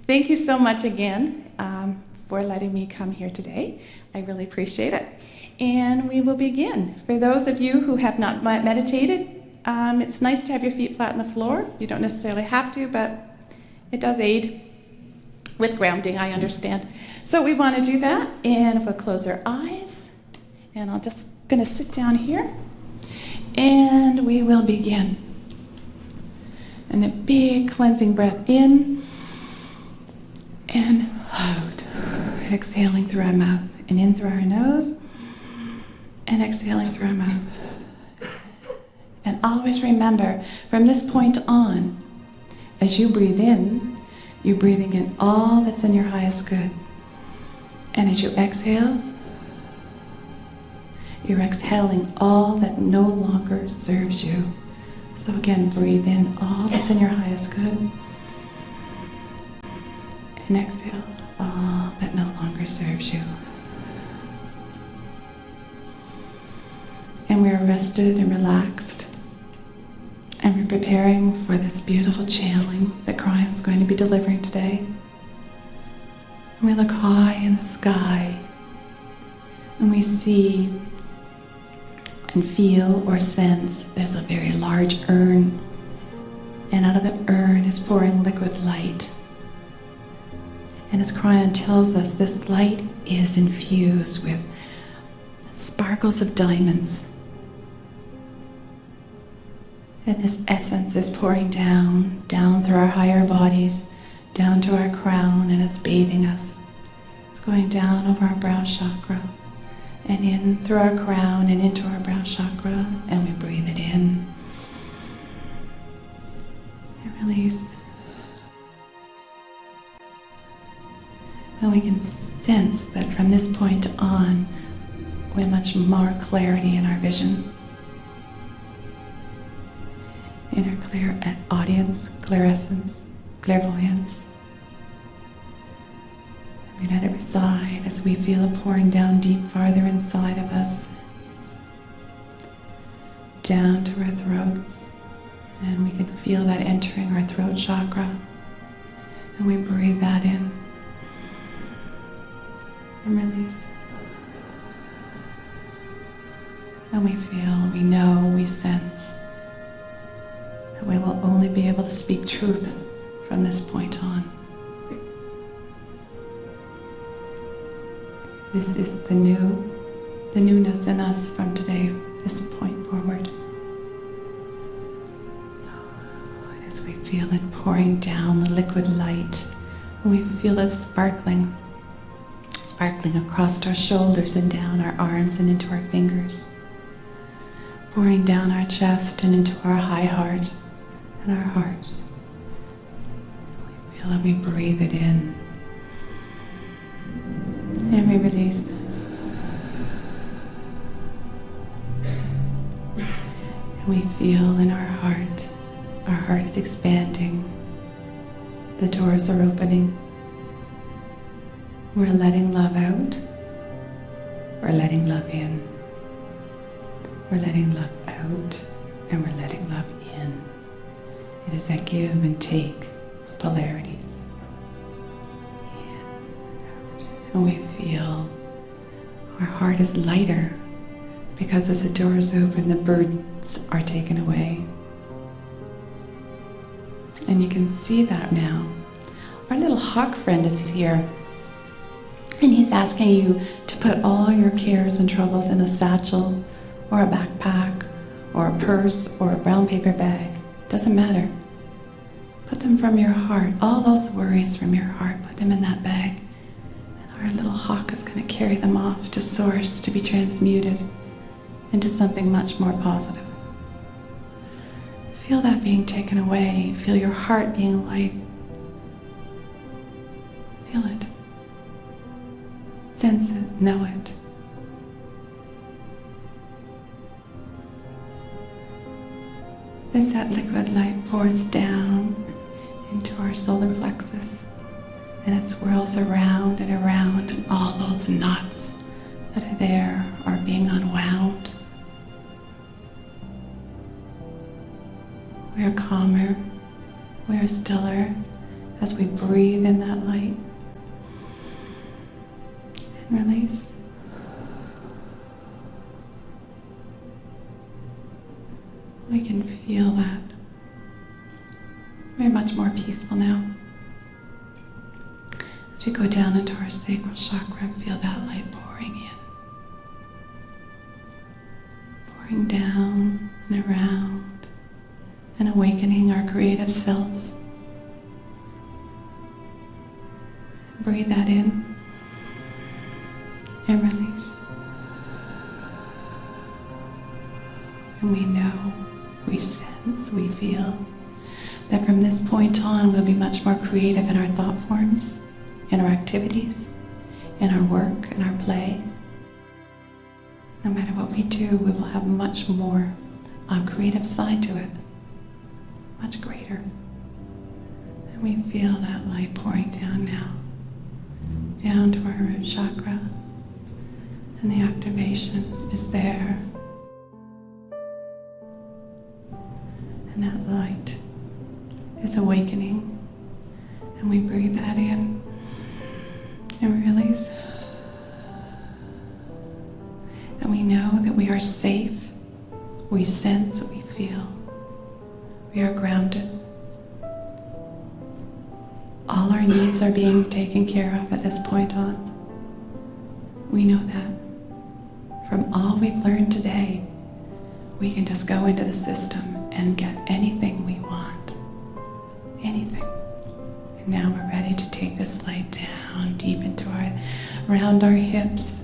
Thank you so much again for letting me come here today. I really appreciate it. And we will begin. For those of you who have not meditated, it's nice to have your feet flat on the floor. You don't necessarily have to, but it does aid with grounding, I understand. So we want to do that, and if we'll close our eyes, and I'm just going to sit down here, and we will begin. And a big cleansing breath in, and out. Exhaling through our mouth, and in through our nose, and exhaling through our mouth. And always remember, from this point on, as you breathe in, you're breathing in all that's in your highest good. And as you exhale, you're exhaling all that no longer serves you. So again, breathe in all that's in your highest good. And exhale all that no longer serves you. And we're rested and relaxed. And we're preparing for this beautiful channeling that Krion's going to be delivering today. And we look high in the sky, and we see and feel or sense there's a very large urn, and out of the urn is pouring liquid light. And as Krion tells us, this light is infused with sparkles of diamonds. And this essence is pouring down through our higher bodies, down to our crown, and it's bathing us. It's going down over our brow chakra, and in through our crown and into our brow chakra, and we breathe it in. And release. And we can sense that from this point on, we have much more clarity in our vision, in our clear audience, clairessence, clairvoyance. We let it reside as we feel it pouring down deep farther inside of us, down to our throats, and we can feel that entering our throat chakra, and we breathe that in and release. And we feel, we know, we sense that we will only be able to speak truth from this point on. This is the newness in us from today, this point forward. And as we feel it pouring down, the liquid light, and we feel it sparkling across our shoulders and down our arms and into our fingers, pouring down our chest and into our high heart and our heart. We feel that we breathe it in. And we release. And we feel in our heart is expanding. The doors are opening. We're letting love out. We're letting love in. We're letting love out, and we're letting love in. It is a give and take of polarities. And we feel our heart is lighter because as the doors open, the burdens are taken away. And you can see that now. Our little hawk friend is here, and he's asking you to put all your cares and troubles in a satchel or a backpack or a purse or a brown paper bag. Doesn't matter. Put them from your heart, all those worries from your heart, put them in that bag. Our little hawk is going to carry them off to source, to be transmuted into something much more positive. Feel that being taken away. Feel your heart being light. Feel it. Sense it. Know it. As that liquid light pours down into our solar plexus, and it swirls around, and all those knots that are there are being unwound. We are calmer, we are stiller, as we breathe in that light and release. We can feel that. We're much more peaceful now. As we go down into our sacral chakra and feel that light pouring in. Pouring down and around and awakening our creative selves. Breathe that in and release. And we know, we sense, we feel that from this point on we'll be much more creative in our thought forms, in our activities, in our work, in our play. No matter what we do, we will have much more creative side to it, much greater. And we feel that light pouring down now, down to our root chakra, and the activation is there. And that light is awakening, and we breathe that in and release. And we know that we are safe, we sense, we feel, we are grounded. All our needs are being taken care of at this point on. We know that. From all we've learned today, we can just go into the system and get anything we want. Anything. And now we're ready to take this light down deep into around our hips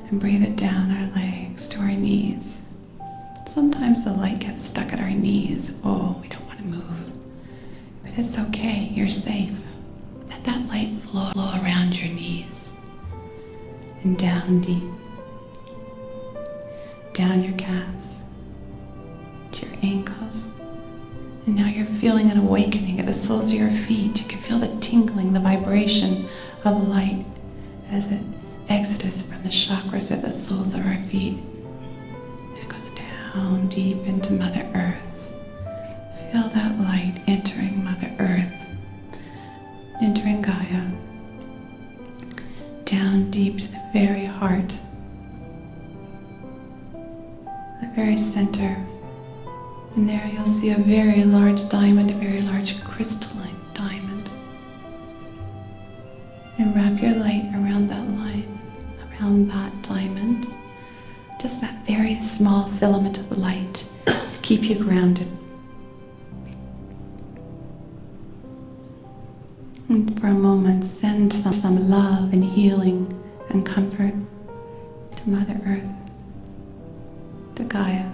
and breathe it down our legs to our knees. Sometimes the light gets stuck at our knees. Oh, we don't want to move. But it's okay, you're safe. Let that light flow around your knees and down deep. Down your calves to your ankles. And now you're feeling an awakening at the soles of your feet. You can feel the tingling, the vibration of light as it exodus from the chakras at the soles of our feet. And it goes down deep into Mother Earth. Feel that light entering Mother Earth, entering Gaia, down deep to the very heart, the very center. And there you'll see a very large diamond, a very large crystalline diamond. And wrap your light around that line, around that diamond. Just that very small filament of light to keep you grounded. And for a moment, send some love and healing and comfort to Mother Earth, to Gaia,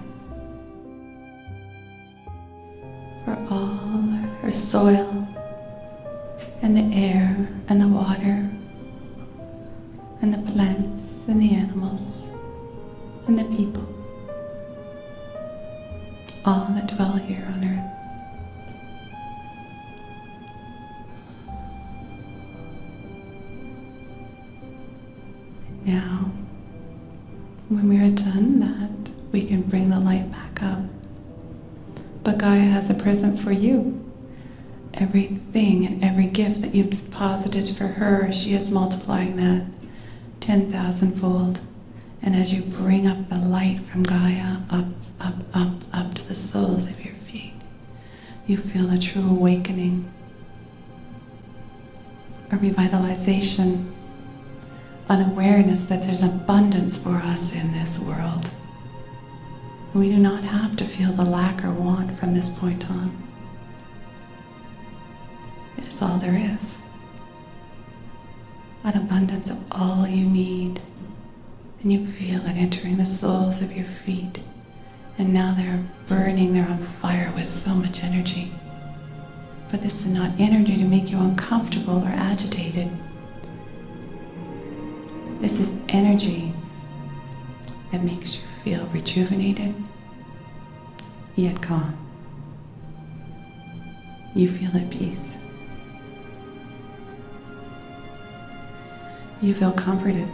for all her soil and the air and the water and the plants and the animals and the people, all that dwell here on earth. Now, when we are done that, we can bring the light back up. But Gaia has a present for you. Everything and every gift that you've deposited for her, she is multiplying that 10,000-fold. And as you bring up the light from Gaia up, up, up, up to the soles of your feet, you feel a true awakening, a revitalization, an awareness that there's abundance for us in this world. We do not have to feel the lack or want from this point on. It is all there is. An abundance of all you need. And you feel it entering the soles of your feet. And now they're burning, they're on fire with so much energy. But this is not energy to make you uncomfortable or agitated. This is energy that makes you feel rejuvenated, yet calm. You feel at peace. You feel comforted.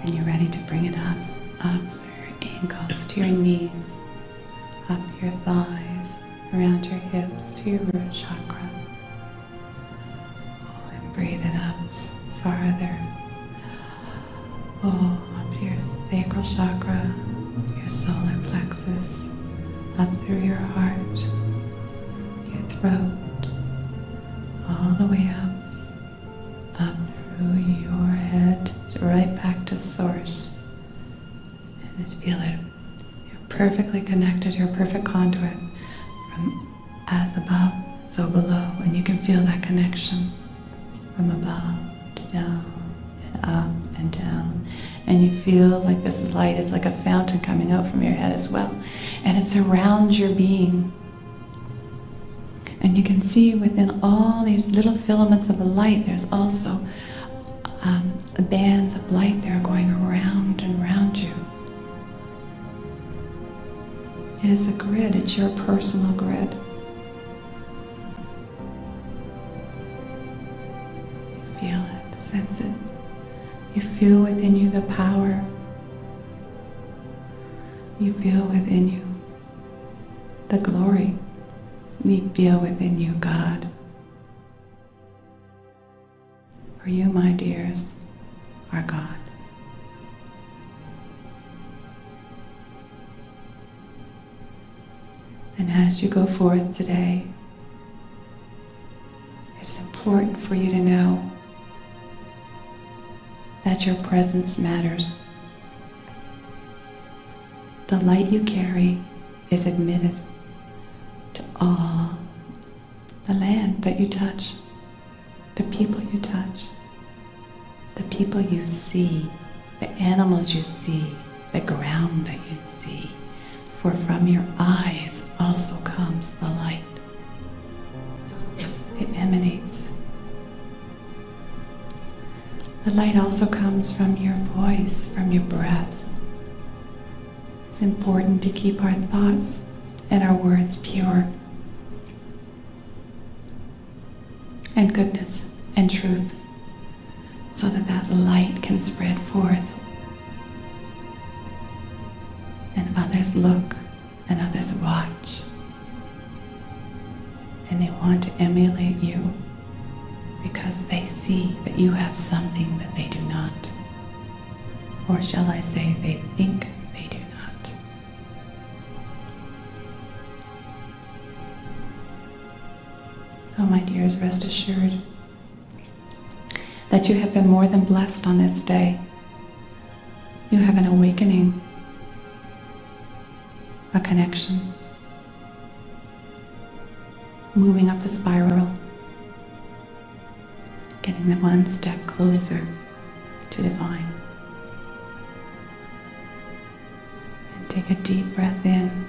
And you're ready to bring it up through your ankles to your knees, up your thighs, around your hips to your root chakra. And breathe it up farther. Up to your sacral chakra, your solar plexus, up through your heart, your throat, all the way up through your head, right back to source. And just feel it. You're perfectly connected, you're a perfect conduit from as above, so below. And you can feel that connection from above to down and up and down. And you feel like this light is like a fountain coming out from your head as well. And it surrounds your being. And you can see within all these little filaments of light, there's also bands of light that are going around and around you. It is a grid, it's your personal grid. You feel it, sense it. You feel within you the power. You feel within you the glory. You feel within you God. For you, my dears, are God. And as you go forth today, it's important for you to know that your presence matters. The light you carry is admitted to all the land that you touch, the people you touch, the people you see, the animals you see, the ground that you see. For from your eyes also comes the light. It emanates. The light also comes from your voice, from your breath. It's important to keep our thoughts and our words pure. And goodness and truth, so that that light can spread forth. And others look and others watch. And they want to emulate you because they see that you have something that they do not. Or shall I say, they think they do not. So, my dears, rest assured that you have been more than blessed on this day. You have an awakening, a connection, moving up the spiral, getting them one step closer to divine. And take a deep breath in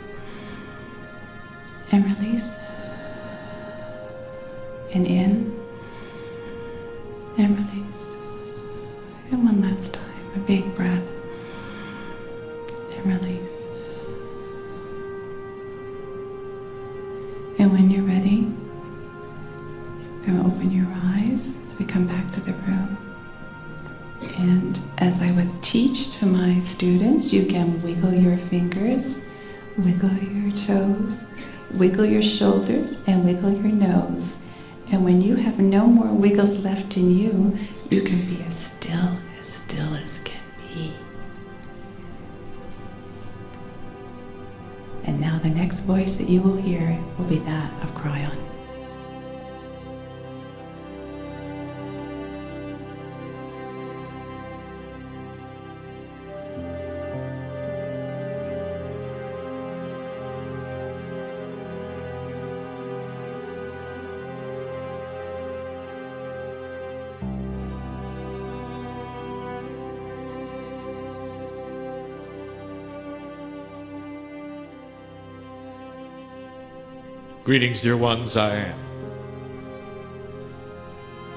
and release. And in and release. And one last time, a big breath and release. And when you're ready, you're going to open your eyes as we come back to the room. And as I would teach to my students, you can wiggle your fingers, wiggle your toes, wiggle your shoulders, and wiggle your nose. And when you have no more wiggles left in you, you can be as still as can be. And now the next voice that you will hear will be that of Kryon. Greetings, dear ones. I am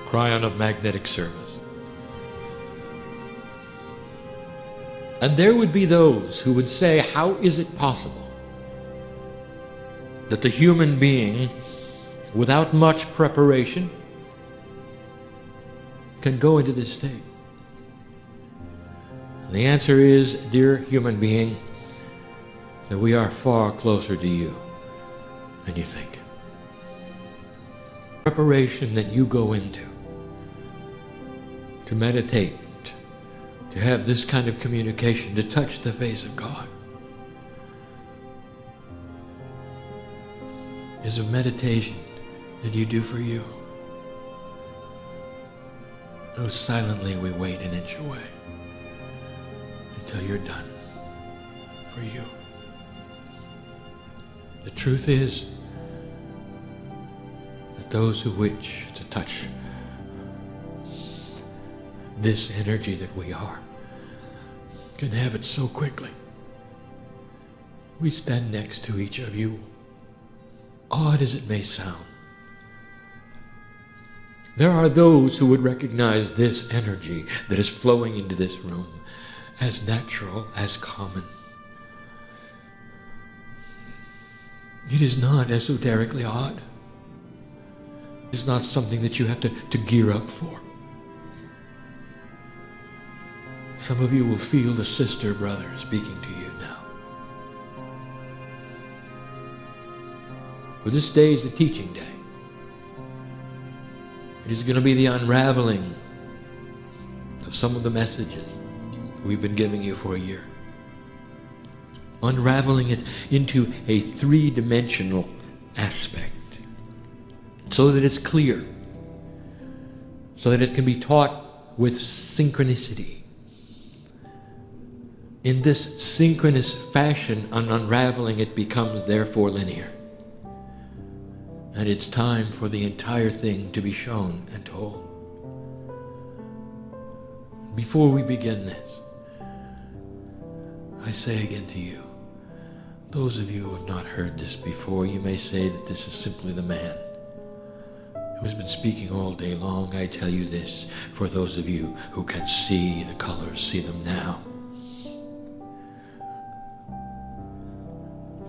Kryon of Magnetic Service. And there would be those who would say, how is it possible that the human being, without much preparation, can go into this state? And the answer is, dear human being, that we are far closer to you than you think. Preparation that you go into to meditate, to have this kind of communication, to touch the face of God, is a meditation that you do for you. Oh, silently we wait an inch away until you're done for you. The truth is that those who wish to touch this energy that we are can have it so quickly. We stand next to each of you, odd as it may sound. There are those who would recognize this energy that is flowing into this room as natural, as common. It is not esoterically odd. It is not something that you have to gear up for. Some of you will feel the sister, brother, speaking to you now. For this day is a teaching day. It is going to be the unraveling of some of the messages we've been giving you for a year. Unraveling it into a three-dimensional aspect so that it's clear, so that it can be taught with synchronicity. In this synchronous fashion, unraveling it becomes therefore linear. And it's time for the entire thing to be shown and told. Before we begin this, I say again to you, those of you who have not heard this before, you may say that this is simply the man who has been speaking all day long. I tell you this, for those of you who can see the colors, see them now.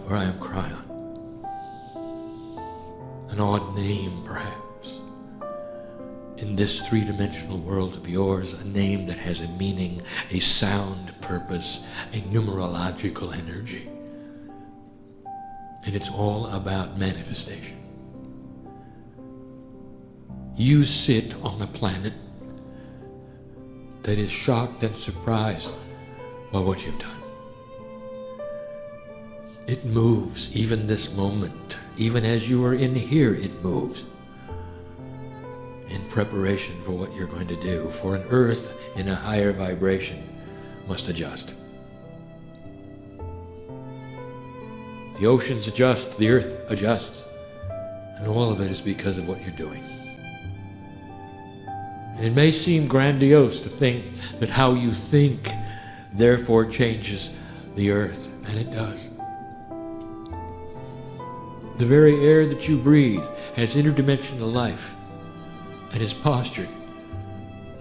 For I am Cryon. An odd name, perhaps, in this three-dimensional world of yours, a name that has a meaning, a sound purpose, a numerological energy. And it's all about manifestation. You sit on a planet that is shocked and surprised by what you've done. It moves even this moment. Even as you are in here, it moves in preparation for what you're going to do. For an earth in a higher vibration must adjust. The oceans adjust, the earth adjusts, and all of it is because of what you're doing. And it may seem grandiose to think that how you think therefore changes the earth, and it does. The very air that you breathe has interdimensional life and is postured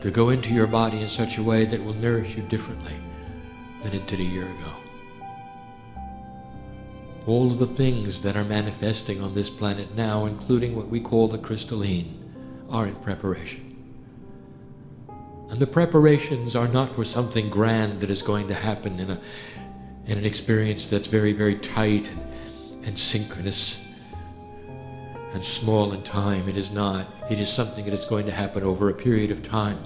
to go into your body in such a way that will nourish you differently than it did a year ago. All of the things that are manifesting on this planet now, including what we call the crystalline, are in preparation. And the preparations are not for something grand that is going to happen in an experience that's very, very tight and synchronous and small in time. It is not. It is something that is going to happen over a period of time.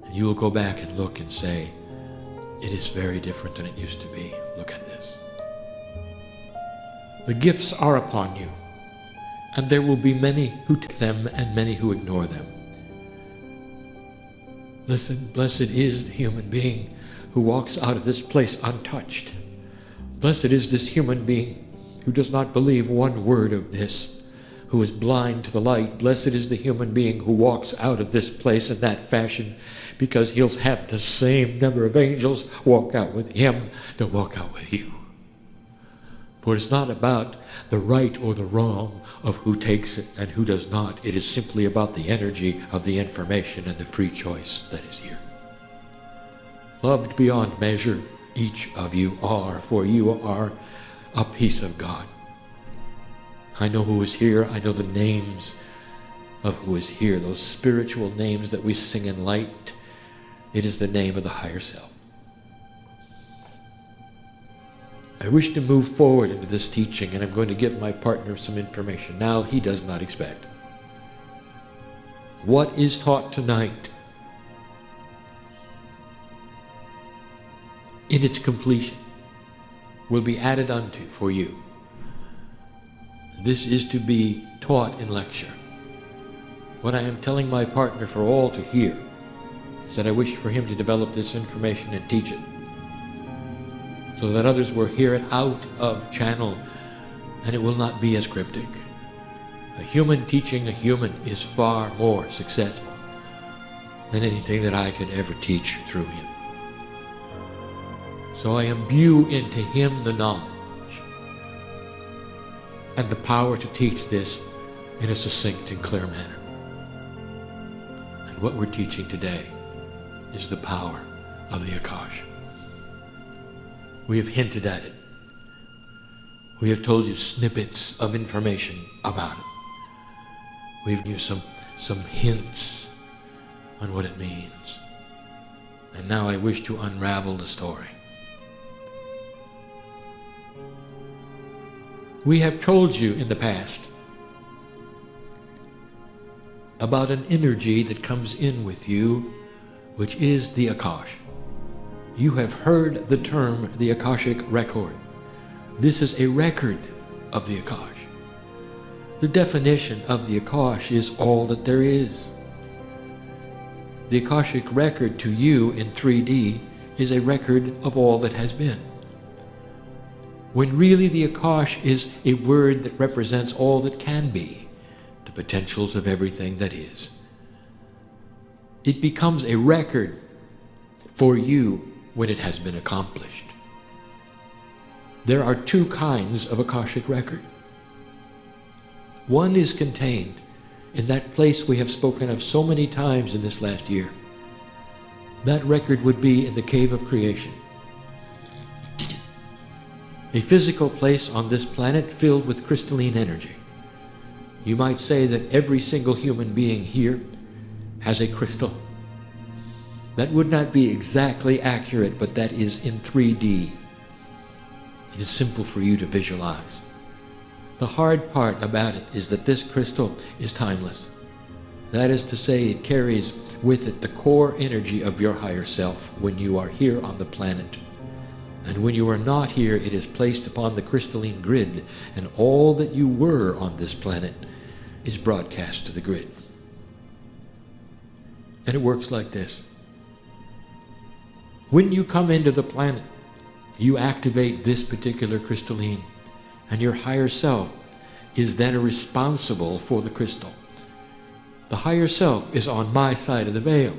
And you will go back and look and say, it is very different than it used to be. Look at this. The gifts are upon you, and there will be many who take them and many who ignore them. Listen, blessed is the human being who walks out of this place untouched. Blessed is this human being who does not believe one word of this, who is blind to the light. Blessed is the human being who walks out of this place in that fashion, because he'll have the same number of angels walk out with him that walk out with you. For it's not about the right or the wrong of who takes it and who does not. It is simply about the energy of the information and the free choice that is here. Loved beyond measure, each of you are, for you are a piece of God. I know who is here. I know the names of who is here, those spiritual names that we sing in light. It is the name of the higher self. I wish to move forward into this teaching, and I'm going to give my partner some information now he does not expect. What is taught tonight, in its completion, will be added unto for you. This is to be taught in lecture. What I am telling my partner for all to hear is that I wish for him to develop this information and teach it, so that others will hear it out of channel, and it will not be as cryptic. A human teaching a human is far more successful than anything that I could ever teach through him. So I imbue into him the knowledge and the power to teach this in a succinct and clear manner. And what we're teaching today is the power of the Akash. We have hinted at it. We have told you snippets of information about it. We've given you some hints on what it means. And now I wish to unravel the story. We have told you in the past about an energy that comes in with you, which is the Akash. You have heard the term the Akashic record. This is a record of the Akash. The definition of the Akash is all that there is. The Akashic record to you in 3D is a record of all that has been. When really the Akash is a word that represents all that can be, the potentials of everything that is. It becomes a record for you when it has been accomplished. There are two kinds of Akashic record. One is contained in that place we have spoken of so many times in this last year. That record would be in the cave of creation. A physical place on this planet filled with crystalline energy. You might say that every single human being here has a crystal. That would not be exactly accurate, but that is in 3D. It is simple for you to visualize. The hard part about it is that this crystal is timeless. That is to say, it carries with it the core energy of your higher self when you are here on the planet. And when you are not here, it is placed upon the crystalline grid, and all that you were on this planet is broadcast to the grid. And it works like this. When you come into the planet, you activate this particular crystalline, and your higher self is then responsible for the crystal. The higher self is on my side of the veil,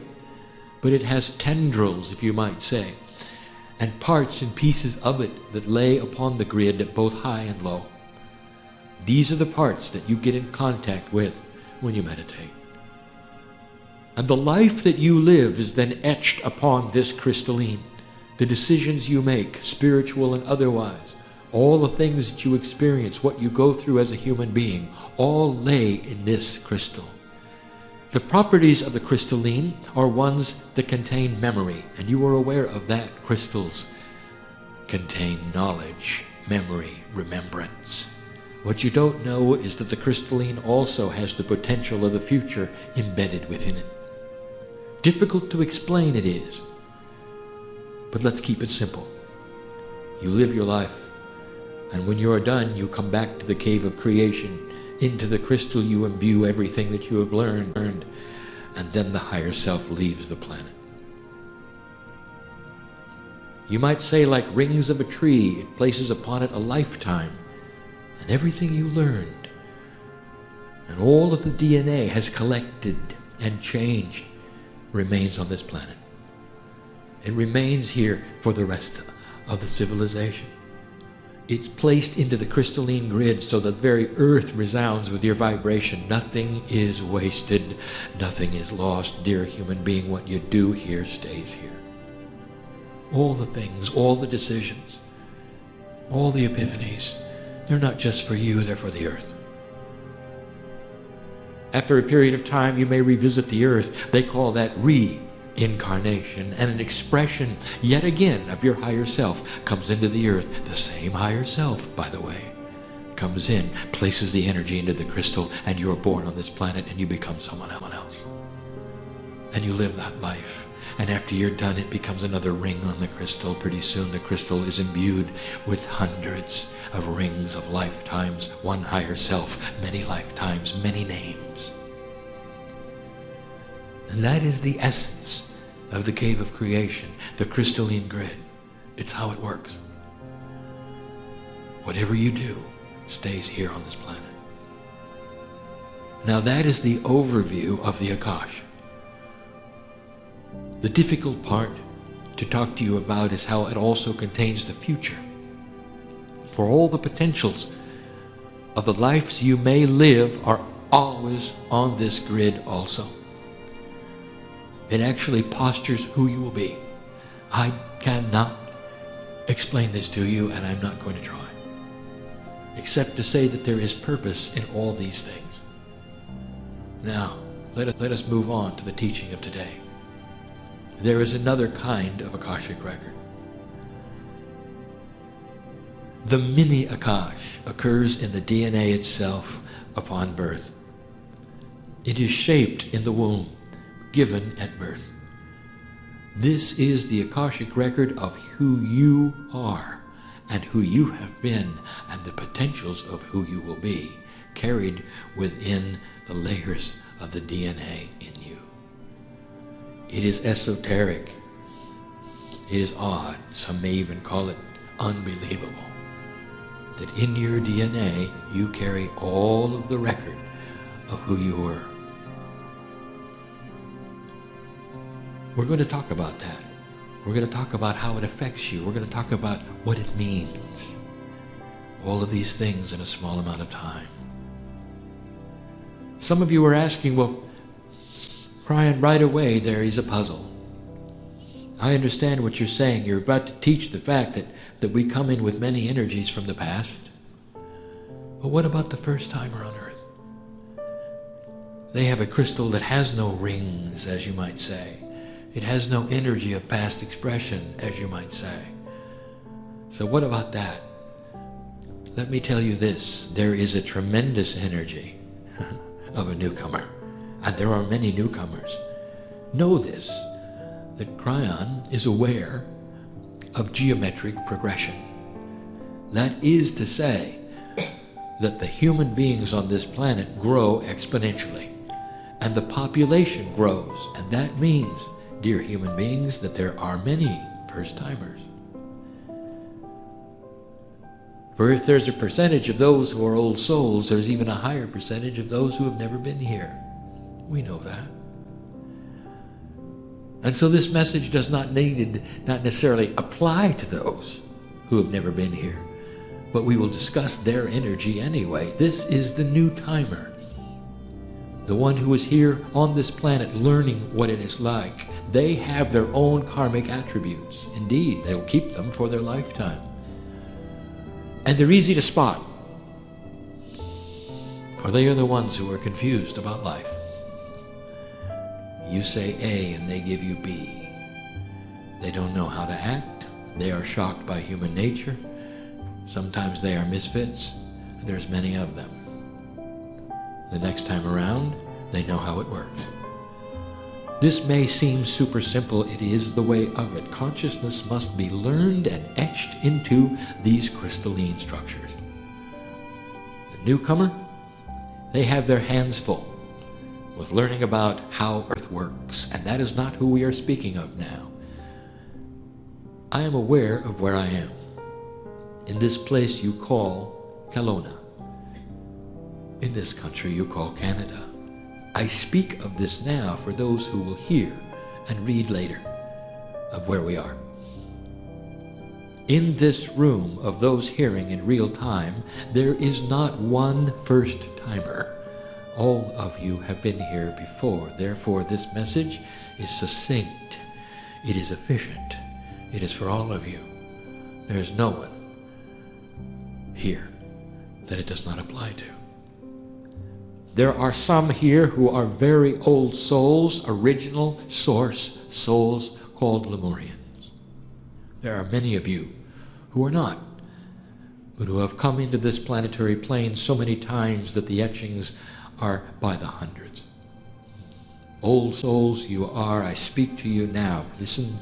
but it has tendrils, if you might say, and parts and pieces of it that lay upon the grid, both high and low. These are the parts that you get in contact with when you meditate. And the life that you live is then etched upon this crystalline. The decisions you make, spiritual and otherwise, all the things that you experience, what you go through as a human being, all lay in this crystal. The properties of the crystalline are ones that contain memory, and you are aware of that. Crystals contain knowledge, memory, remembrance. What you don't know is that the crystalline also has the potential of the future embedded within it. Difficult to explain it is, but let's keep it simple. You live your life, and when you are done, you come back to the cave of creation. Into the crystal you imbue everything that you have learned, and then the higher self leaves the planet. You might say, like rings of a tree, it places upon it a lifetime, and everything you learned, and all of the DNA has collected and changed, remains on this planet. It remains here for the rest of the civilization. It's placed into the crystalline grid so that very earth resounds with your vibration. Nothing is wasted. Nothing is lost. Dear human being, what you do here stays here. All the things, all the decisions, all the epiphanies, they're not just for you, they're for the earth. After a period of time, you may revisit the earth. They call that incarnation and an expression yet again of your higher self comes into the earth. The same higher self, by the way, comes in, places the energy into the crystal, and you're born on this planet and you become someone else. And you live that life. And after you're done, it becomes another ring on the crystal. Pretty soon the crystal is imbued with hundreds of rings of lifetimes, one higher self, many lifetimes, many names. And that is the essence of the cave of creation, the crystalline grid. It's how it works. Whatever you do stays here on this planet. Now that is the overview of the Akash. The difficult part to talk to you about is how it also contains the future. For all the potentials of the lives you may live are always on this grid also. It actually postures who you will be. I cannot explain this to you, and I'm not going to try, except to say that there is purpose in all these things. Now, let us move on to the teaching of today. There is another kind of Akashic record. The mini Akash occurs in the DNA itself upon birth. It is shaped in the womb, given at birth. This is the Akashic record of who you are and who you have been and the potentials of who you will be, carried within the layers of the DNA in you. It is esoteric. It is odd. Some may even call it unbelievable. That in your DNA you carry all of the record of who you were. We're going to talk about that. We're going to talk about how it affects you. We're going to talk about what it means. All of these things in a small amount of time. Some of you are asking, well, Brian, right away there is a puzzle. I understand what you're saying. You're about to teach the fact that we come in with many energies from the past. But what about the first timer on Earth? They have a crystal that has no rings, as you might say. It has no energy of past expression, as you might say. So what about that? Let me tell you this. There is a tremendous energy of a newcomer. And there are many newcomers. Know this, that Kryon is aware of geometric progression. That is to say that the human beings on this planet grow exponentially, and the population grows, and that means, dear human beings, that there are many first-timers. For if there's a percentage of those who are old souls, there's even a higher percentage of those who have never been here. We know that. And so this message does not necessarily apply to those who have never been here, but we will discuss their energy anyway. This is the new timer, the one who is here on this planet learning what it is like. They have their own karmic attributes. Indeed, they'll keep them for their lifetime. And they're easy to spot, for they are the ones who are confused about life. You say A and they give you B. They don't know how to act. They are shocked by human nature. Sometimes they are misfits. There's many of them. The next time around, they know how it works. This may seem super simple. It is the way of it. Consciousness must be learned and etched into these crystalline structures. The newcomer, they have their hands full with learning about how Earth works, and that is not who we are speaking of now. I am aware of where I am, in this place you call Kelowna, in this country you call Canada. I speak of this now for those who will hear and read later of where we are. In this room of those hearing in real time, there is not one first-timer. All of you have been here before. Therefore, this message is succinct. It is efficient. It is for all of you. There is no one here that it does not apply to. There are some here who are very old souls, original source souls called Lemurians. There are many of you who are not, but who have come into this planetary plane so many times that the etchings are by the hundreds. Old souls you are, I speak to you now. Listen,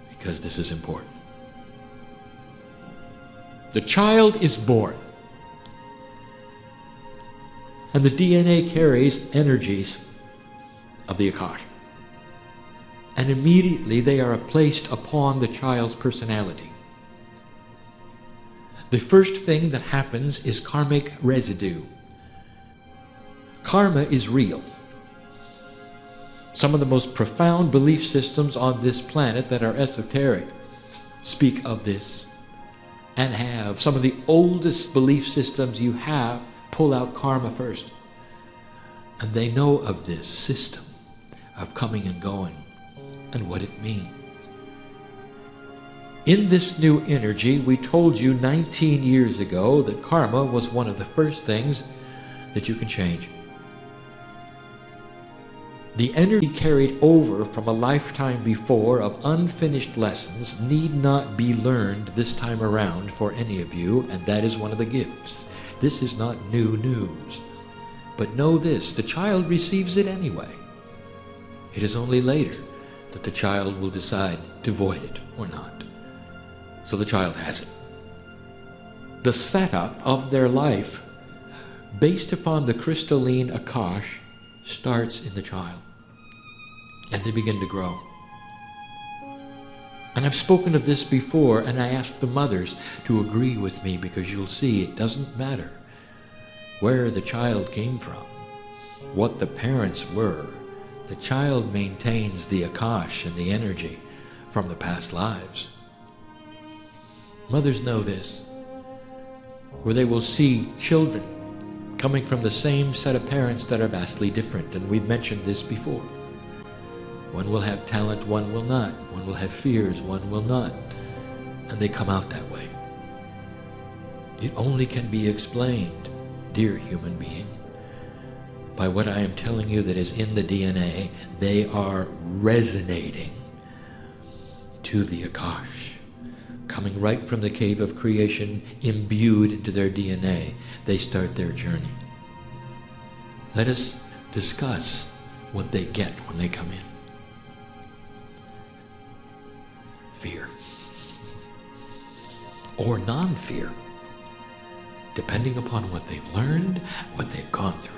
because this is important. The child is born, and the DNA carries energies of the Akasha. And immediately they are placed upon the child's personality. The first thing that happens is karmic residue. Karma is real. Some of the most profound belief systems on this planet that are esoteric speak of this, and have. Some of the oldest belief systems you have pull out karma first. And they know of this system of coming and going and what it means. In this new energy, we told you 19 years ago that karma was one of the first things that you can change. The energy carried over from a lifetime before of unfinished lessons need not be learned this time around for any of you, and that is one of the gifts. This is not new news. But know this, the child receives it anyway. It is only later that the child will decide to void it or not. So the child has it. The setup of their life, based upon the crystalline Akash, starts in the child. And they begin to grow. And I've spoken of this before, and I ask the mothers to agree with me, because you'll see it doesn't matter where the child came from, what the parents were. The child maintains the Akash and the energy from the past lives. Mothers know this, where they will see children coming from the same set of parents that are vastly different, and we've mentioned this before. One will have talent, one will not. One will have fears, one will not. And they come out that way. It only can be explained, dear human being, by what I am telling you that is in the DNA. They are resonating to the Akash, coming right from the cave of creation, imbued into their DNA. They start their journey. Let us discuss what they get when they come in. Fear. Or non-fear, depending upon what they've learned, what they've gone through.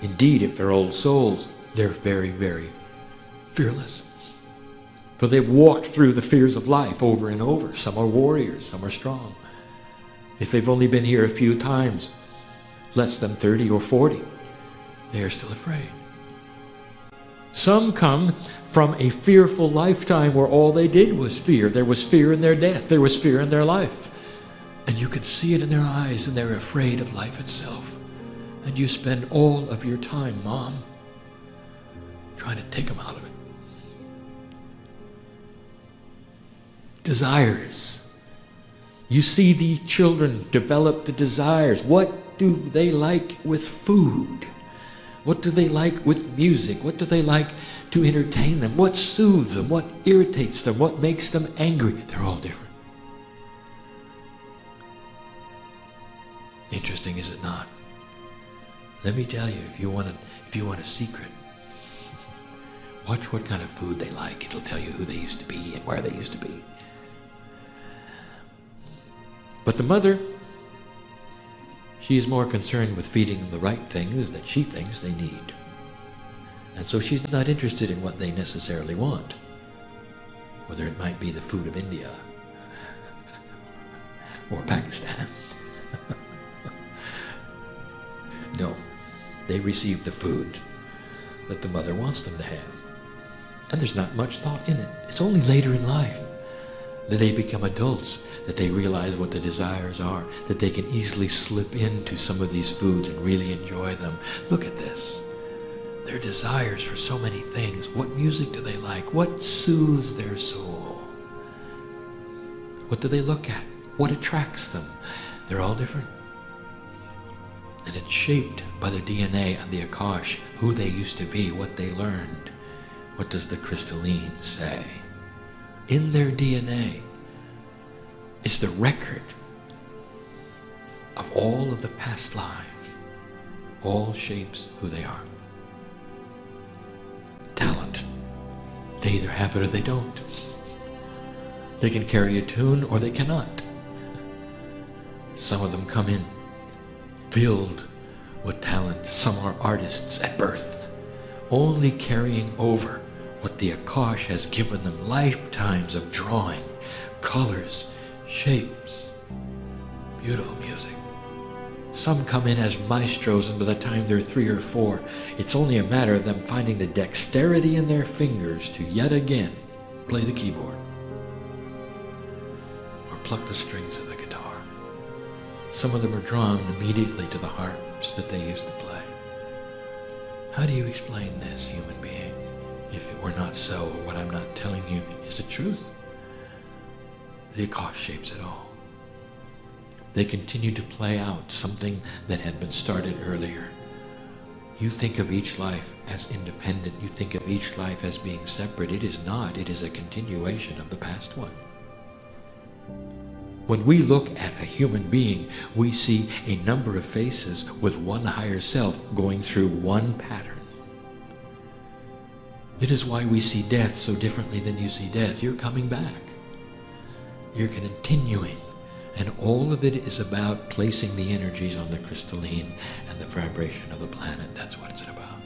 Indeed, if they're old souls, they're very, very fearless. For they've walked through the fears of life over and over. Some are warriors, some are strong. If they've only been here a few times, less than 30 or 40, they are still afraid. Some come from a fearful lifetime where all they did was fear. There was fear in their death. There was fear in their life. And you can see it in their eyes, and they're afraid of life itself. And you spend all of your time, Mom, trying to take them out of it. Desires. You see these children develop the desires. What do they like with food? What do they like with music? What do they like to entertain them? What soothes them? What irritates them? What makes them angry? They're all different. Interesting, is it not? Let me tell you, if you want a secret, watch what kind of food they like. It'll tell you who they used to be and where they used to be. But the mother, she is more concerned with feeding them the right things that she thinks they need. And so she's not interested in what they necessarily want, whether it might be the food of India or Pakistan. No, they receive the food that the mother wants them to have. And there's not much thought in it. It's only later in life that they become adults, that they realize what the desires are, that they can easily slip into some of these foods and really enjoy them. Look at this. Their desires for so many things. What music do they like? What soothes their soul? What do they look at? What attracts them? They're all different. And it's shaped by the DNA and the Akash, who they used to be, what they learned. What does the crystalline say? In their DNA is the record of all of the past lives. All shapes who they are. Talent. They either have it or they don't. They can carry a tune or they cannot. Some of them come in filled with talent. Some are artists at birth, only carrying over what the Akash has given them, lifetimes of drawing, colors, shapes, beautiful music. Some come in as maestros, and by the time they're 3 or 4, it's only a matter of them finding the dexterity in their fingers to yet again play the keyboard or pluck the strings of the guitar. Some of them are drawn immediately to the harps that they used to play. How do you explain this, human being, if it were not so, or what I'm not telling you is the truth? The Akash shapes it all. They continue to play out something that had been started earlier. You think of each life as independent. You think of each life as being separate. It is not. It is a continuation of the past one. When we look at a human being, we see a number of faces with one higher self going through one pattern. That is why we see death so differently than you see death. You're coming back. You're continuing. And all of it is about placing the energies on the crystalline and the vibration of the planet. That's what it's about.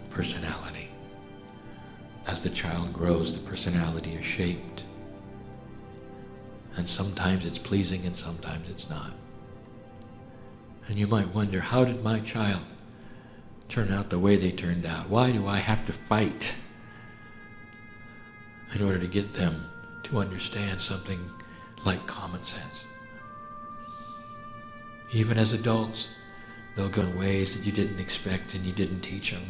Personality. As the child grows, the personality is shaped. And sometimes it's pleasing and sometimes it's not. And you might wonder, how did my child turn out the way they turned out? Why do I have to fight in order to get them to understand something like common sense? Even as adults, they'll go in ways that you didn't expect and you didn't teach them.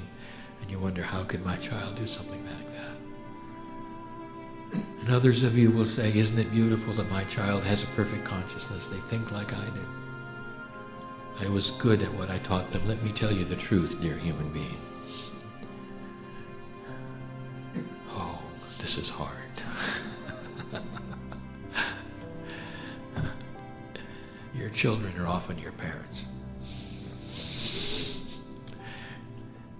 And you wonder, how could my child do something like that? And others of you will say, isn't it beautiful that my child has a perfect consciousness? They think like I do. I was good at what I taught them. Let me tell you the truth, dear human being. Oh, this is hard. Your children are often your parents.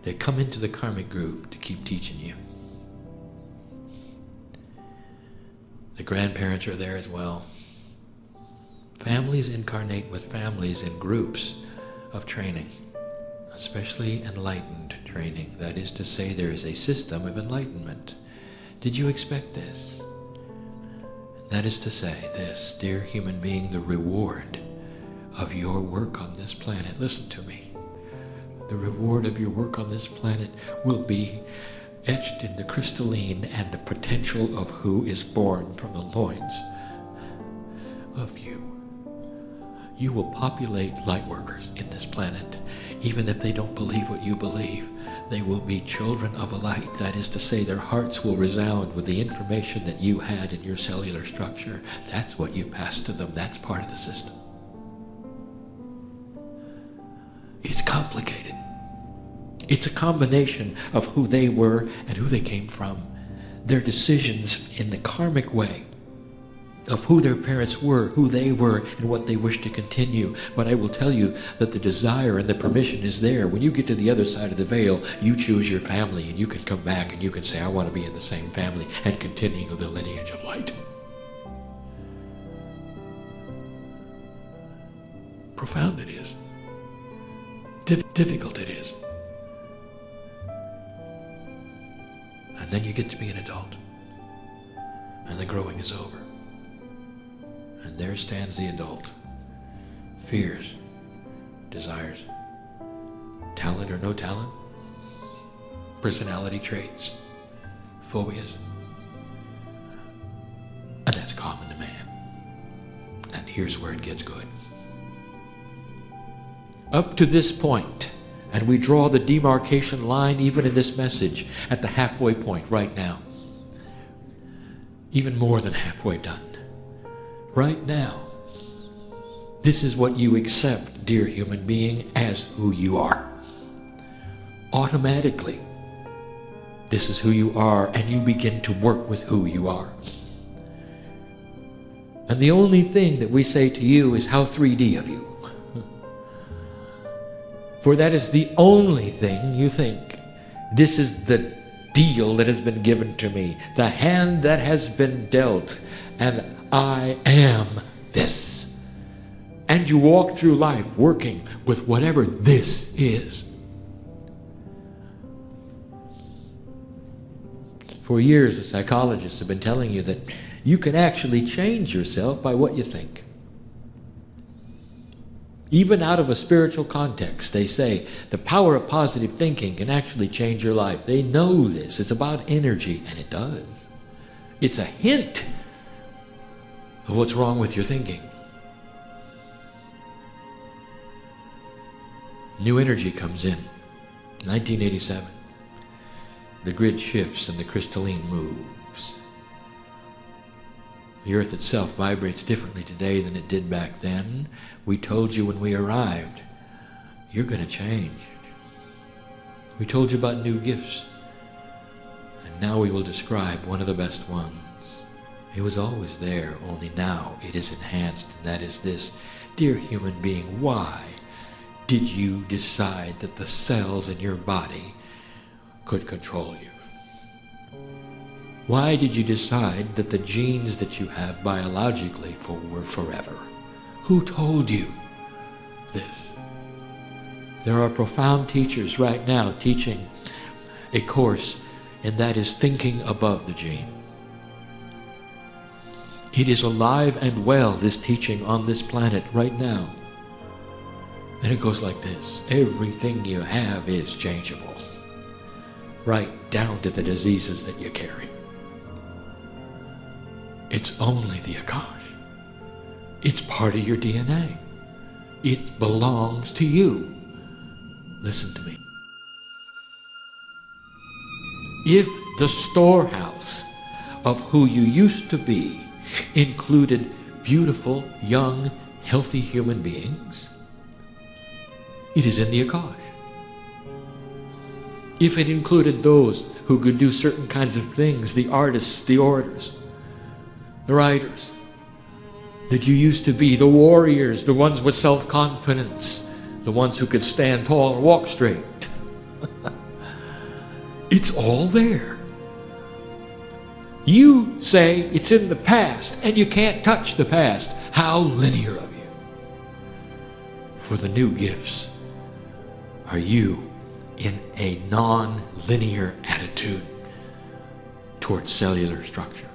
They come into the karmic group to keep teaching you. The grandparents are there as well. Families incarnate with families in groups of training, especially enlightened training. That is to say, there is a system of enlightenment. Did you expect this? That is to say, this, dear human being, the reward of your work on this planet. Listen to me. The reward of your work on this planet will be etched in the crystalline and the potential of who is born from the loins of you. You will populate light workers in this planet. Even if they don't believe what you believe, they will be children of a light. That is to say, their hearts will resound with the information that you had in your cellular structure. That's what you passed to them. That's part of the system. It's complicated. It's a combination of who they were and who they came from. Their decisions in the karmic way of who their parents were, who they were, and what they wish to continue. But I will tell you that the desire and the permission is there. When you get to the other side of the veil, you choose your family, and you can come back and you can say, I want to be in the same family and continue the lineage of light. Profound it is. Difficult it is. And then you get to be an adult. And the growing is over. And there stands the adult. Fears, desires, talent or no talent, personality traits, phobias. And that's common to man. And here's where it gets good. Up to this point, and we draw the demarcation line even in this message at the halfway point right now. Even more than halfway done. right now, this is what you accept, dear human being, as who you are. Automatically, this is who you are, and you begin to work with who you are. And the only thing that we say to you is, how 3D of you. For that is the only thing you think. This is the deal that has been given to me, the hand that has been dealt, and I am this. And you walk through life working with whatever this is. For years, the psychologists have been telling you that you can actually change yourself by what you think. Even out of a spiritual context, they say the power of positive thinking can actually change your life. They know this. It's about energy, and it does. It's a hint of what's wrong with your thinking. New energy comes in. 1987. The grid shifts and the crystalline moves. The earth itself vibrates differently today than it did back then. We told you when we arrived, you're going to change. We told you about new gifts. And now we will describe one of the best ones. It was always there, only now it is enhanced, and that is this. Dear human being, why did you decide that the cells in your body could control you? Why did you decide that the genes that you have biologically were forever? Who told you this? There are profound teachers right now teaching a course, and that is thinking above the gene. It is alive and well, this teaching on this planet right now. And it goes like this. Everything you have is changeable, right down to the diseases that you carry. It's only the Akash. It's part of your DNA. It belongs to you. Listen to me. If the storehouse of who you used to be included beautiful, young, healthy human beings, it is in the Akash. If it included those who could do certain kinds of things, the artists, the orators, the writers that you used to be, the warriors, the ones with self-confidence, the ones who could stand tall and walk straight. It's all there. You say it's in the past, and you can't touch the past. How linear of you. For the new gifts are you in a non-linear attitude towards cellular structure.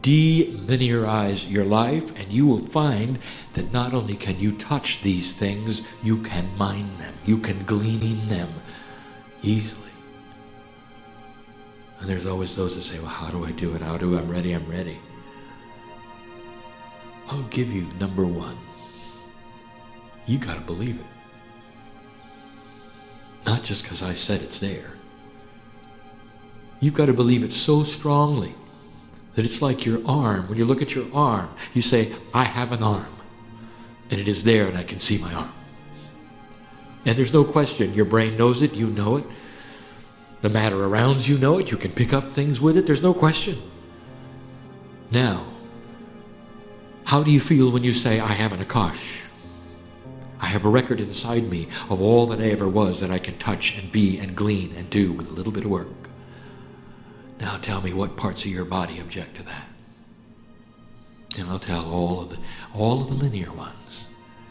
De-linearize your life, and you will find that not only can you touch these things, you can mine them, you can glean them easily. And there's always those that say, well, how do I do it? I'm ready. I'll give you number one. You got to believe it. Not just because I said it's there. You've got to believe it so strongly that it's like your arm. When you look at your arm, you say, I have an arm. And it is there, and I can see my arm. And there's no question. Your brain knows it. You know it. The matter around you know it. You can pick up things with it. There's no question. Now, how do you feel when you say, I have an Akash? I have a record inside me of all that I ever was that I can touch and be and glean and do with a little bit of work. Now tell me what parts of your body object to that. And I'll tell all of the linear ones.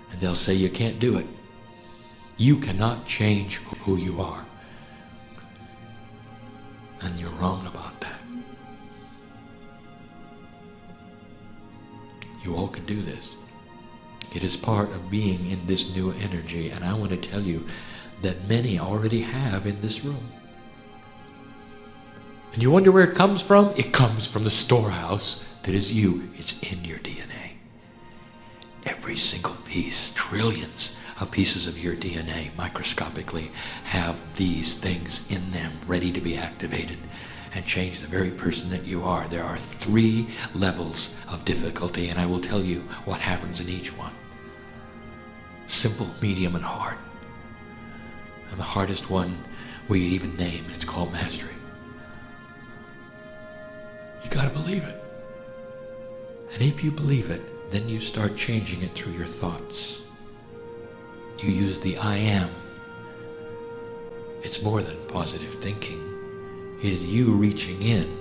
And they'll say you can't do it. You cannot change who you are. And you're wrong about that. You all can do this. It is part of being in this new energy, and I want to tell you that many already have in this room. And you wonder where it comes from? It comes from the storehouse that is you. It's in your DNA. Every single piece, trillions of pieces of your DNA, microscopically, have these things in them ready to be activated. and change the very person that you are. There are 3 levels of difficulty, and I will tell you what happens in each one. Simple, medium, and hard. And the hardest one we even name, and it's called mastery. You gotta believe it. And if you believe it, then you start changing it through your thoughts. You use the I am. It's more than positive thinking. It is you reaching in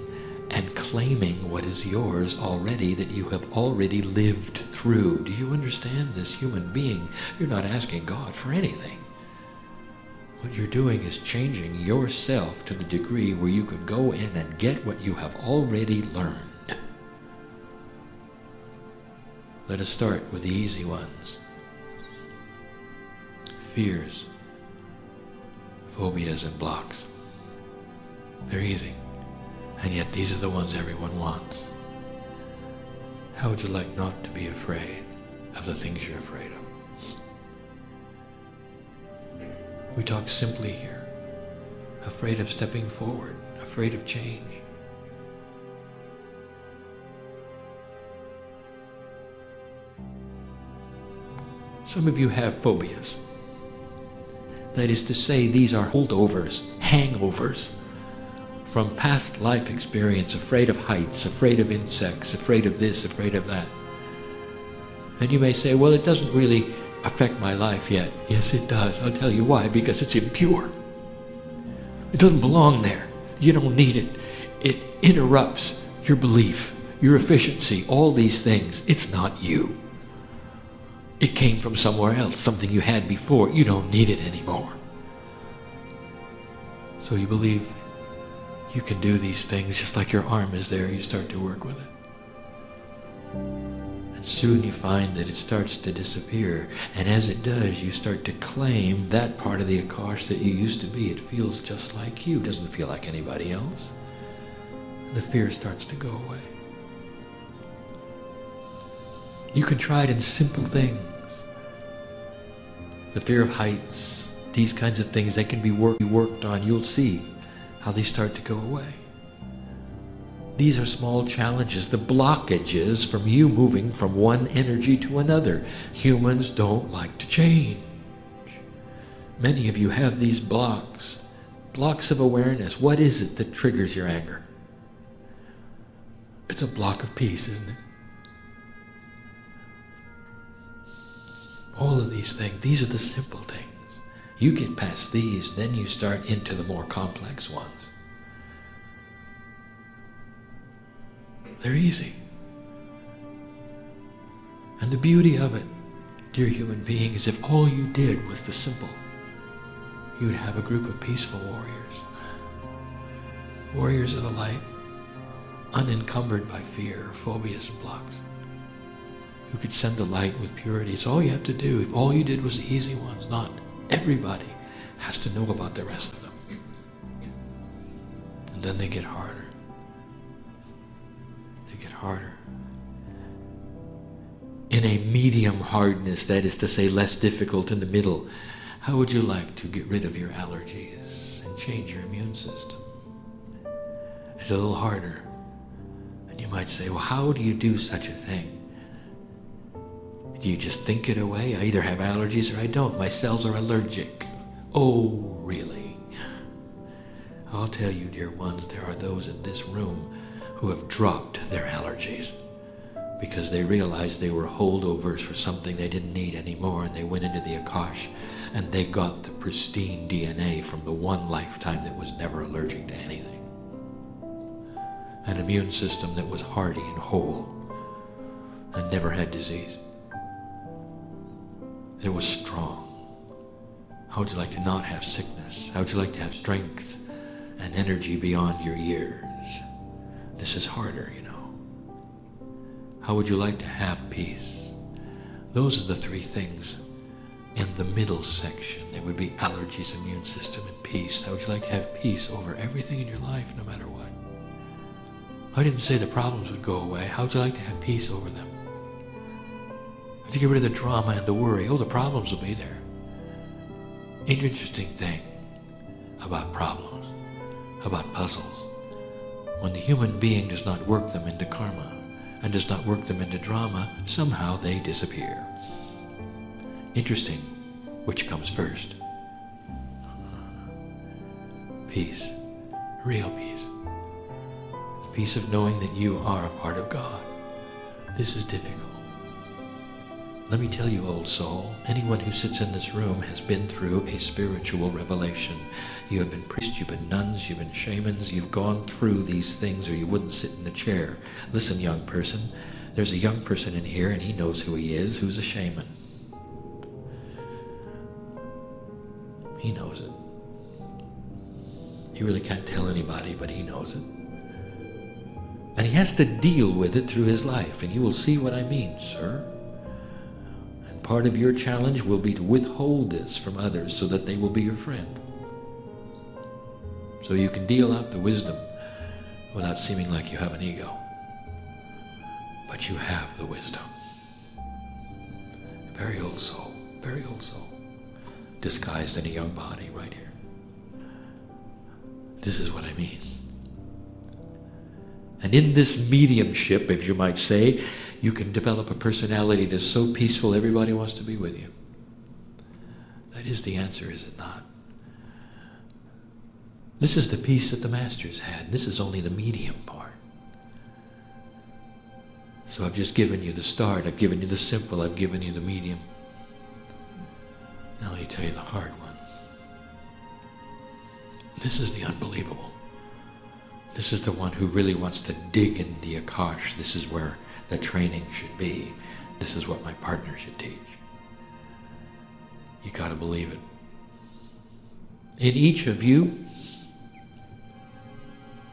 and claiming what is yours already, that you have already lived through. Do you understand this, human being? You're not asking God for anything. What you're doing is changing yourself to the degree where you can go in and get what you have already learned. Let us start with the easy ones. Fears, phobias, and blocks. They're easy, and yet these are the ones everyone wants. How would you like not to be afraid of the things you're afraid of? We talk simply here. Afraid of stepping forward, afraid of change. Some of you have phobias. That is to say, these are holdovers, hangovers from past life experience, afraid of heights, afraid of insects, afraid of this, afraid of that. And you may say, well, it doesn't really affect my life yet. Yes, it does. I'll tell you why. Because it's impure. It doesn't belong there. You don't need it. It interrupts your belief, your efficiency, all these things. It's not you. It came from somewhere else, something you had before. You don't need it anymore. So you believe you can do these things just like your arm is there. You start to work with it. And soon you find that it starts to disappear. And as it does, you start to claim that part of the Akash that you used to be. It feels just like you. It doesn't feel like anybody else. And the fear starts to go away. You can try it in simple things. The fear of heights, these kinds of things, they can be worked on. You'll see how they start to go away. These are small challenges, the blockages from you moving from one energy to another. Humans don't like to change. Many of you have these blocks of awareness. What is it that triggers your anger? It's a block of peace, isn't it? All of these things, these are the simple things. You get past these, then you start into the more complex ones. They're easy. And the beauty of it, dear human being, is if all you did was the simple, you would have a group of peaceful warriors. Warriors of the light, unencumbered by fear, phobias, and blocks. Who could send the light with purity. It's all you have to do. If all you did was the easy ones, not everybody has to know about the rest of them. And then they get harder. They get harder. In a medium hardness, that is to say less difficult in the middle, how would you like to get rid of your allergies and change your immune system? It's a little harder. And you might say, well, how do you do such a thing? Do you just think it away? I either have allergies or I don't. My cells are allergic. Oh, really? I'll tell you, dear ones, there are those in this room who have dropped their allergies because they realized they were holdovers for something they didn't need anymore, and they went into the Akash and they got the pristine DNA from the one lifetime that was never allergic to anything. An immune system that was hardy and whole and never had disease. It was strong. How would you like to not have sickness? How would you like to have strength and energy beyond your years? This is harder, you know. How would you like to have peace? Those are the 3 things in the middle section. There would be allergies, immune system, and peace. How would you like to have peace over everything in your life, no matter what? I didn't say the problems would go away. How would you like to have peace over them? To get rid of the drama and the worry. Oh, the problems will be there. Interesting thing about problems, about puzzles. When the human being does not work them into karma and does not work them into drama, somehow they disappear. Interesting, which comes first? Peace, real peace. The peace of knowing that you are a part of God. This is difficult. Let me tell you, old soul, anyone who sits in this room has been through a spiritual revelation. You have been priests, you've been nuns, you've been shamans, you've gone through these things or you wouldn't sit in the chair. Listen, young person, there's a young person in here and he knows who he is, who's a shaman. He knows it. He really can't tell anybody, but he knows it. And he has to deal with it through his life, and you will see what I mean, sir. And part of your challenge will be to withhold this from others so that they will be your friend. So you can deal out the wisdom without seeming like you have an ego. But you have the wisdom. Very old soul, disguised in a young body right here. This is what I mean. And in this mediumship, if you might say, you can develop a personality that's so peaceful everybody wants to be with you. That is the answer, is it not? This is the peace that the masters had. This is only the medium part. So I've just given you the start. I've given you the simple. I've given you the medium. Now let me tell you the hard one. This is the unbelievable. This is the one who really wants to dig in the Akash. This is where the training should be. This is what my partner should teach. You got to believe it. In each of you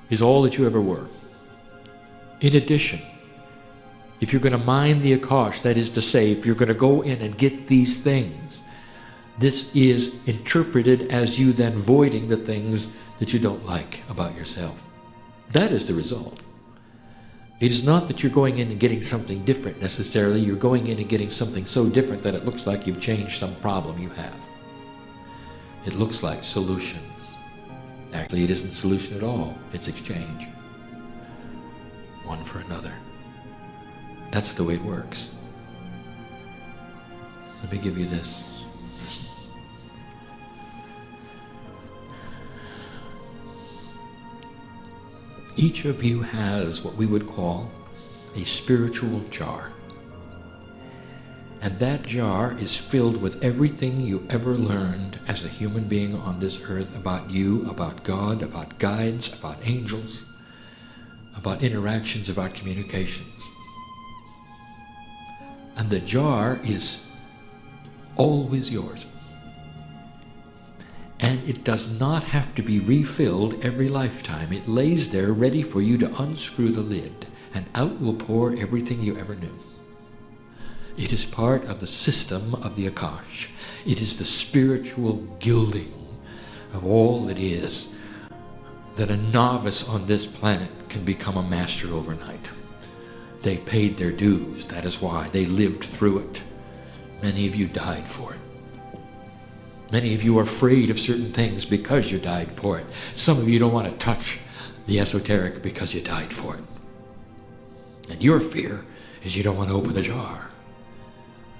is all that you ever were. In addition, if you're going to mine the Akash, that is to say, if you're going to go in and get these things, this is interpreted as you then voiding the things that you don't like about yourself. That is the result. It is not that you're going in and getting something different necessarily. You're going in and getting something so different that it looks like you've changed some problem you have. It looks like solution. Actually, it isn't solution at all. It's exchange. One for another. That's the way it works. Let me give you this. Each of you has what we would call a spiritual jar. And that jar is filled with everything you ever learned as a human being on this earth about you, about God, about guides, about angels, about interactions, about communications. And the jar is always yours. And it does not have to be refilled every lifetime. It lays there ready for you to unscrew the lid, and out will pour everything you ever knew. It is part of the system of the Akash. It is the spiritual gilding of all that is, that a novice on this planet can become a master overnight. They paid their dues. That is why they lived through it. Many of you died for it. Many of you are afraid of certain things because you died for it. Some of you don't want to touch the esoteric because you died for it. And your fear is you don't want to open the jar.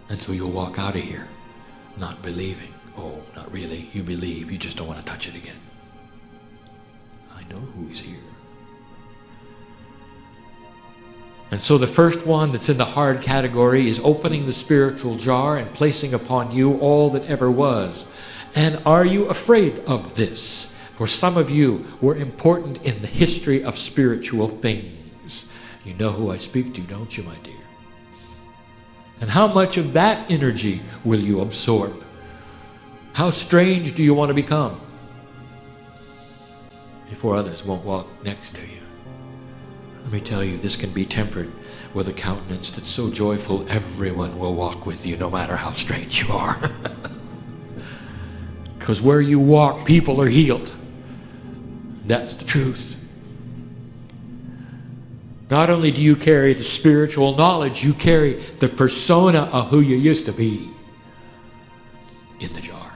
And so you'll walk out of here not believing. Oh, not really. You believe. You just don't want to touch it again. I know who's here. And so the first one that's in the hard category is opening the spiritual jar and placing upon you all that ever was. And are you afraid of this? For some of you were important in the history of spiritual things. You know who I speak to, don't you, my dear? And how much of that energy will you absorb? How strange do you want to become before others won't walk next to you? Let me tell you, this can be tempered with a countenance that's so joyful everyone will walk with you no matter how strange you are. Because where you walk, people are healed. That's the truth. Not only do you carry the spiritual knowledge, you carry the persona of who you used to be in the jar.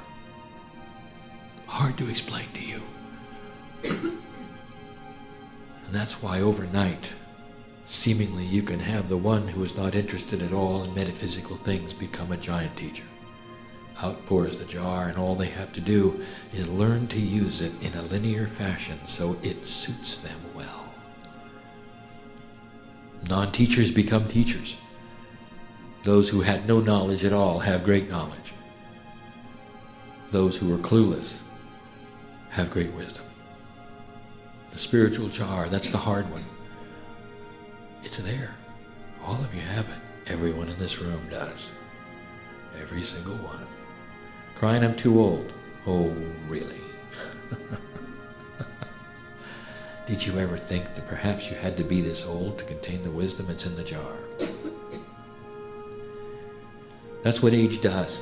Hard to explain to you. And that's why overnight, seemingly you can have the one who is not interested at all in metaphysical things become a giant teacher. Out pours the jar, and all they have to do is learn to use it in a linear fashion so it suits them well. Non-teachers become teachers. Those who had no knowledge at all have great knowledge. Those who are clueless have great wisdom. The spiritual jar, that's the hard one. It's there. All of you have it. Everyone in this room does. Every single one. Crying, I'm too old. Oh, really? Did you ever think that perhaps you had to be this old to contain the wisdom that's in the jar? That's what age does.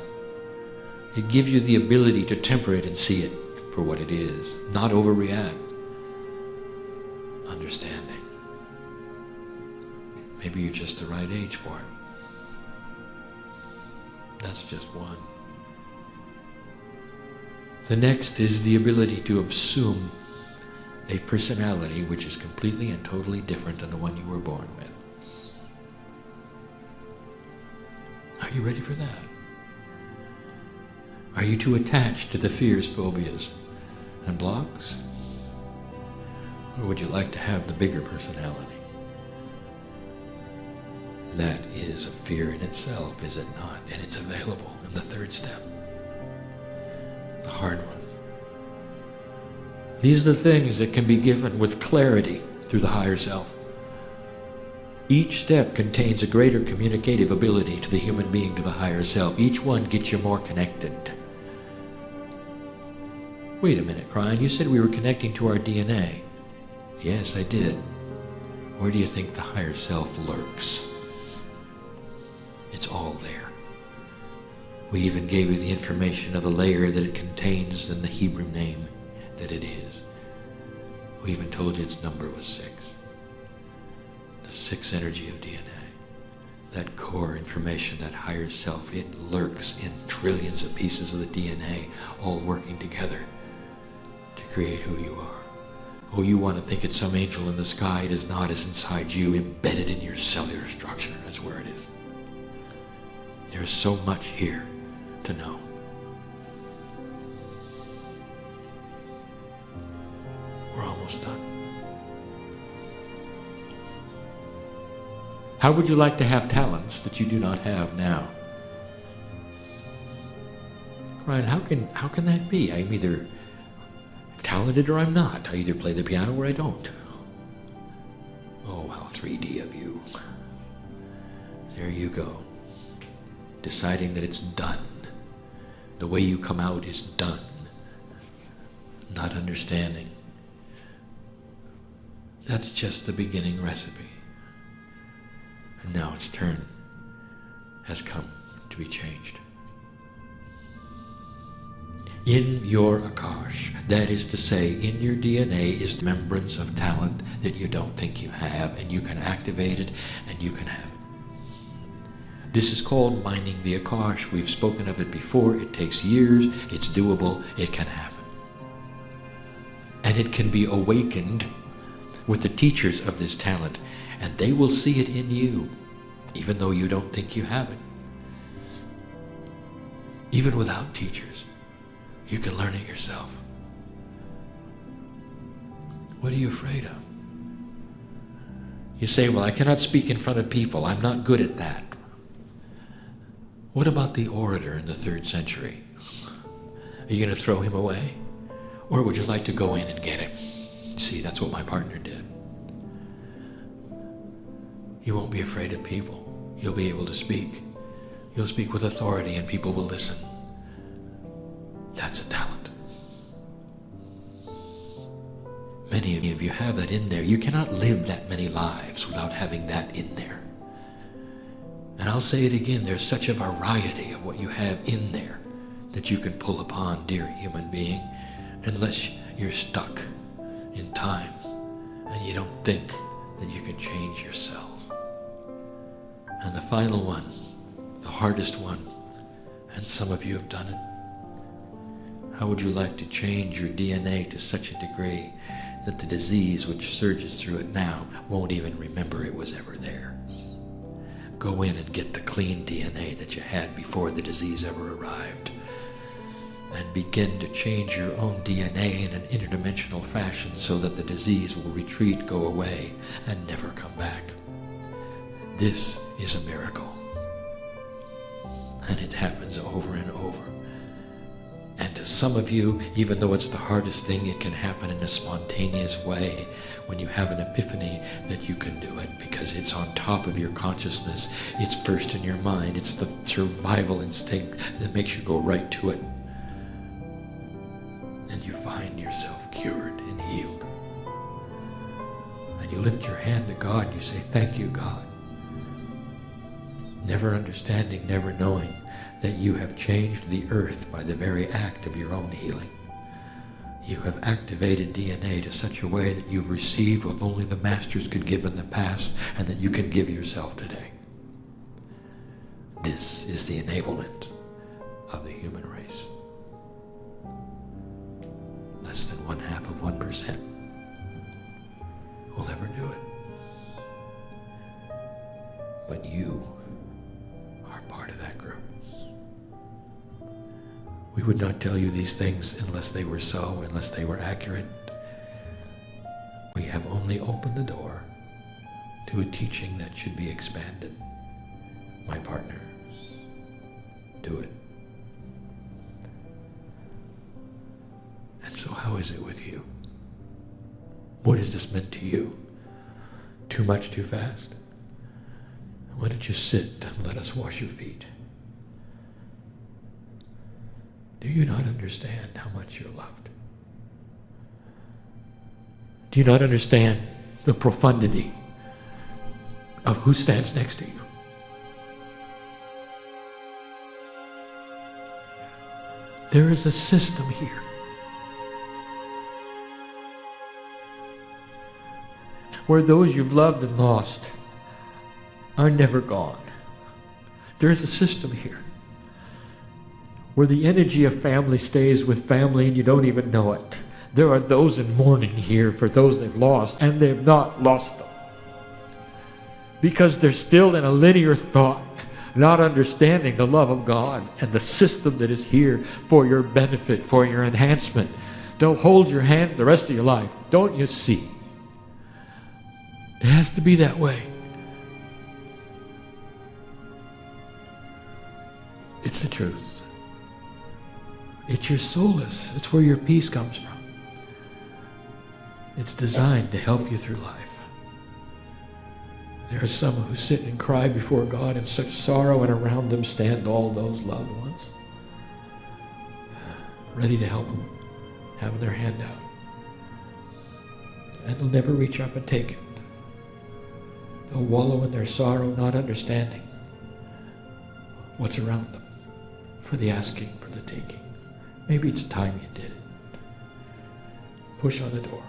It gives you the ability to temper it and see it for what it is, not overreact. Understanding. Maybe you're just the right age for it. That's just one. The next is the ability to assume a personality which is completely and totally different than the one you were born with. Are you ready for that? Are you too attached to the fears, phobias, and blocks? Or would you like to have the bigger personality? That is a fear in itself, is it not? And it's available in the third step. The hard one. These are the things that can be given with clarity through the higher self. Each step contains a greater communicative ability to the human being, to the higher self. Each one gets you more connected. Wait a minute, Crying, you said we were connecting to our DNA. Yes, I did. Where do you think the higher self lurks? It's all there. We even gave you the information of the layer that it contains and the Hebrew name that it is. We even told you its number was 6. The 6 energy of DNA. That core information, that higher self, it lurks in trillions of pieces of the DNA, all working together to create who you are. Oh, you want to think it's some angel in the sky. It is not. It's inside you, embedded in your cellular structure. That's where it is. There is so much here to know. We're almost done. How would you like to have talents that you do not have now? Ryan, how can that be? I'm either talented or I'm not. I either play the piano or I don't. Oh, how 3D of you. There you go. Deciding that it's done. The way you come out is done. Not understanding. That's just the beginning recipe. And now its turn has come to be changed. In your Akash, that is to say, in your DNA is the remembrance of talent that you don't think you have, and you can activate it, and you can have it. This is called mining the Akash. We've spoken of it before. It takes years. It's doable. It can happen. And it can be awakened with the teachers of this talent, and they will see it in you, even though you don't think you have it. Even without teachers, you can learn it yourself. What are you afraid of? You say, well, I cannot speak in front of people. I'm not good at that. What about the orator in the 3rd century? Are you going to throw him away? Or would you like to go in and get him? See, that's what my partner did. You won't be afraid of people. You'll be able to speak. You'll speak with authority and people will listen. That's a talent. Many of you have that in there. You cannot live that many lives without having that in there. And I'll say it again, there's such a variety of what you have in there that you can pull upon, dear human being, unless you're stuck in time and you don't think that you can change yourselves. And the final one, the hardest one, and some of you have done it. How would you like to change your DNA to such a degree that the disease which surges through it now won't even remember it was ever there. Go in and get the clean DNA that you had before the disease ever arrived, and begin to change your own DNA in an interdimensional fashion so that the disease will retreat, go away, and never come back. This is a miracle. And it happens over and over. And to some of you, even though it's the hardest thing, it can happen in a spontaneous way when you have an epiphany that you can do it, because it's on top of your consciousness. It's first in your mind. It's the survival instinct that makes you go right to it. And you find yourself cured and healed. And you lift your hand to God and you say, "Thank you, God." Never understanding, never knowing that you have changed the earth by the very act of your own healing. You have activated DNA to such a way that you've received what only the masters could give in the past, and that you can give yourself today. This is the enablement of the human race. Less than 0.5% will ever do it. But you are part of that group. We would not tell you these things unless they were so, unless they were accurate. We have only opened the door to a teaching that should be expanded. My partner, do it. And so how is it with you? What has this meant to you? Too much, too fast? Why don't you sit and let us wash your feet? Do you not understand how much you're loved? Do you not understand the profundity of who stands next to you? There is a system here. Where those you've loved and lost are never gone. There's a system here where the energy of family stays with family and you don't even know it. There are those in mourning here for those they've lost, and they've not lost them. Because they're still in a linear thought, not understanding the love of God and the system that is here for your benefit, for your enhancement. They'll hold your hand the rest of your life. Don't you see? It has to be that way. It's the truth. It's your solace. It's where your peace comes from. It's designed to help you through life. There are some who sit and cry before God in such sorrow, and around them stand all those loved ones, ready to help them, having their hand out. And they'll never reach up and take it. They'll wallow in their sorrow, not understanding what's around them, for the asking, for the taking. Maybe it's time you did it. Push on the door.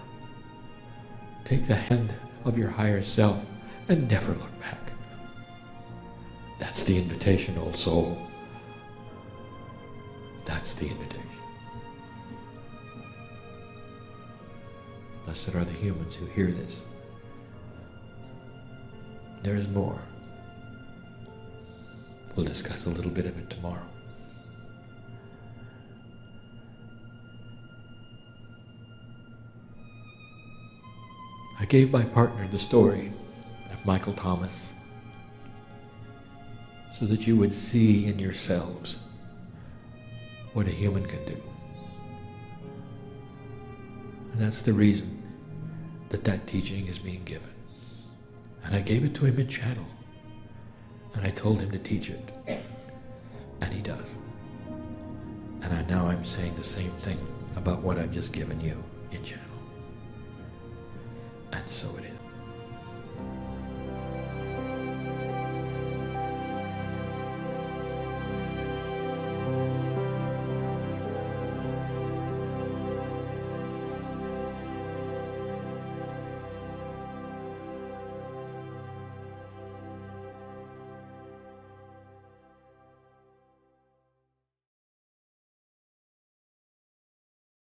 Take the hand of your higher self and never look back. That's the invitation, old soul. That's the invitation. Blessed are the humans who hear this. There is more. We'll discuss a little bit of it tomorrow. I gave my partner the story of Michael Thomas so that you would see in yourselves what a human can do. And that's the reason that that teaching is being given. And I gave it to him in channel. And I told him to teach it. And he does. And now I'm saying the same thing about what I've just given you in channel. And so it is.